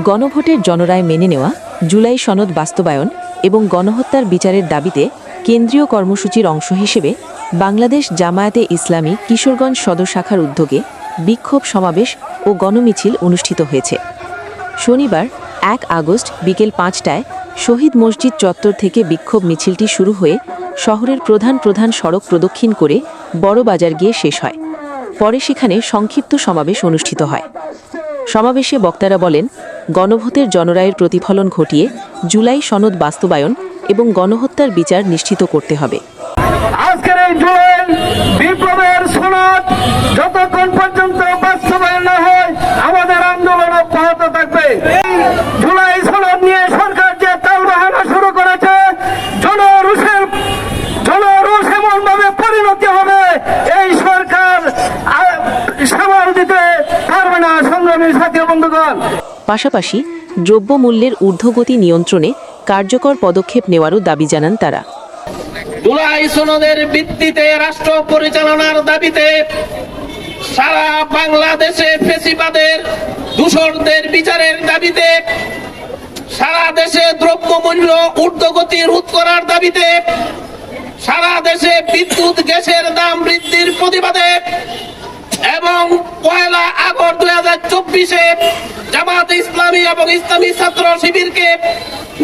গণভোটের জনরায় মেনে নেওয়া, জুলাই সনদ বাস্তবায়ন এবং গণহত্যার বিচারের দাবিতে কেন্দ্রীয় কর্মসূচির অংশ হিসেবে বাংলাদেশ জামায়াতে ইসলামী কিশোরগঞ্জ সদর শাখার উদ্যোগে বিক্ষোভ সমাবেশ ও গণমিছিল অনুষ্ঠিত হয়েছে। শনিবার ১ আগস্ট বিকেল ৫টায় শহীদ মসজিদ চত্বর থেকে বিক্ষোভ মিছিলটি শুরু হয়ে শহরের প্রধান সড়ক প্রদক্ষিণ করে বড় বাজার গিয়ে শেষ হয়। পরে সেখানে সংক্ষিপ্ত সমাবেশ অনুষ্ঠিত হয়। সমাবেশে বক্তারা বলেন, গণভোটের জনরায়ের প্রতিফলন ঘটিয়ে জুলাই সনদ বাস্তবায়ন এবং গণহত্যার বিচার নিশ্চিত করতে হবে। আজকের এই জুলাই বিপ্লবের সনদ যতক্ষণ পর্যন্ত বাস্তবায়ন না হয় আমাদের আন্দোলন অব্যাহত থাকবে। জুলাই সনদ নিয়ে সরকার যে তালবাহানা শুরু করেছে, জনরোষ এমন ভাবে পরিণতি হবে এই সরকার সামাল দিতে পারবে না। সংগ্রামী সাথী বন্ধুগণ, পাশাপাশি দ্রব্যমূল্যের ঊর্ধ্বগতি নিয়ন্ত্রণে কার্যকর পদক্ষেপ নেওয়ারও দাবি জানান তারা। জুলাই সনদের ভিত্তিতে রাষ্ট্র পরিচালনার দাবিতে সারা বাংলাদেশে ফ্যাসিবাদের দূষণদের বিচারের দাবিতে, সারা দেশে দ্রব্যমূল্য ঊর্ধ্বগতি রোধ করার দাবিতে, সারা দেশে বিদ্যুৎ গ্যাসের দাম বৃদ্ধির প্রতিবাদে এবং ১ আগস্ট ২০২৪-এ জামায়াতে ইসলামী এবং ইসলামী ছাত্র শিবিরকে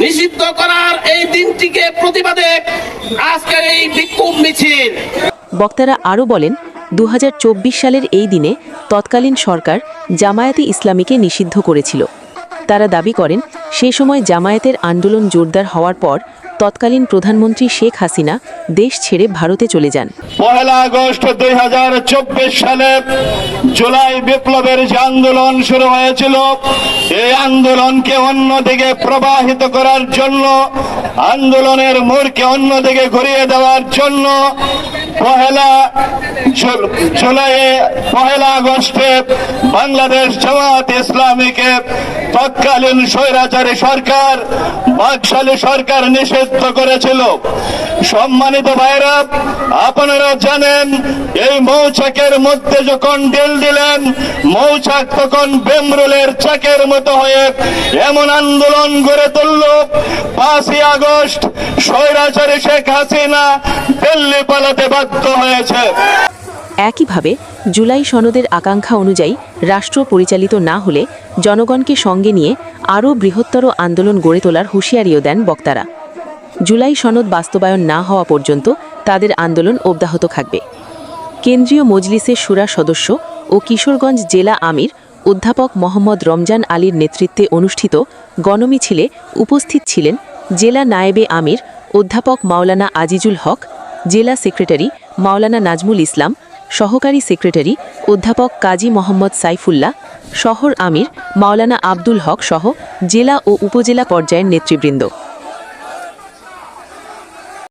নিষিদ্ধ করার এই দিনটিকে প্রতিবাদে আজকের এই বিক্ষোভ মিছিল। বক্তারা আরও বলেন, ২০২৪ সালের এই দিনে তৎকালীন সরকার জামায়াতে ইসলামীকে নিষিদ্ধ করেছিল। তারা দাবি করেন, সে সময় জামায়াতের আন্দোলন জোরদার হওয়ার পর তৎকালীন প্রধানমন্ত্রী শেখ হাসিনা দেশ ছেড়ে ভারতে চলে যান। ১ আগস্ট ২০২৪ সালে জুলাই বিপ্লবের যে আন্দোলন শুরু হয়েছিল, এই আন্দোলনকে অন্যদিকে প্রবাহিত করার জন্য, আন্দোলনের মোড়কে অন্যদিকে ঘুরিয়ে দেওয়ার জন্য ১ আগস্টে বাংলাদেশ জামায়াত ইসলামীকে তৎকালীন স্বৈরাচারী সরকার, বাকশালী সরকার নিষিদ্ধ করেছিল। সম্মানিত ভাইরা, আপনারা জানেন এই মৌচাকের মধ্যে যখন ঢিল দিলেন, মৌচাক তখন বেমরুলের চাকের মতো হয়ে এমন আন্দোলন গড়ে তুলল। ৫ই আগস্ট স্বৈরাচারী শেখ হাসিনা দিল্লি পালাতে বাধ্য হয়েছে। একইভাবে জুলাই সনদের আকাঙ্ক্ষা অনুযায়ী রাষ্ট্র পরিচালিত না হলে জনগণকে সঙ্গে নিয়ে আরও বৃহত্তর আন্দোলন গড়ে তোলার হুঁশিয়ারিও দেন বক্তারা। জুলাই সনদ বাস্তবায়ন না হওয়া পর্যন্ত তাদের আন্দোলন অব্যাহত থাকবে। কেন্দ্রীয় মজলিসের শুরা সদস্য ও কিশোরগঞ্জ জেলা আমির অধ্যাপক মোহাম্মদ রমজান আলীর নেতৃত্বে অনুষ্ঠিত গণমিছিলে উপস্থিত ছিলেন জেলা নায়েবে আমির অধ্যাপক মাওলানা আজিজুল হক, জেলা সেক্রেটারি মাওলানা নাজমুল ইসলাম, সহকারী সেক্রেটারি অধ্যাপক কাজী মোহাম্মদ সাইফুল্লাহ, শহর আমির মাওলানা আব্দুল হক সহ জেলা ও উপজেলা পর্যায়ের নেতৃবৃন্দ।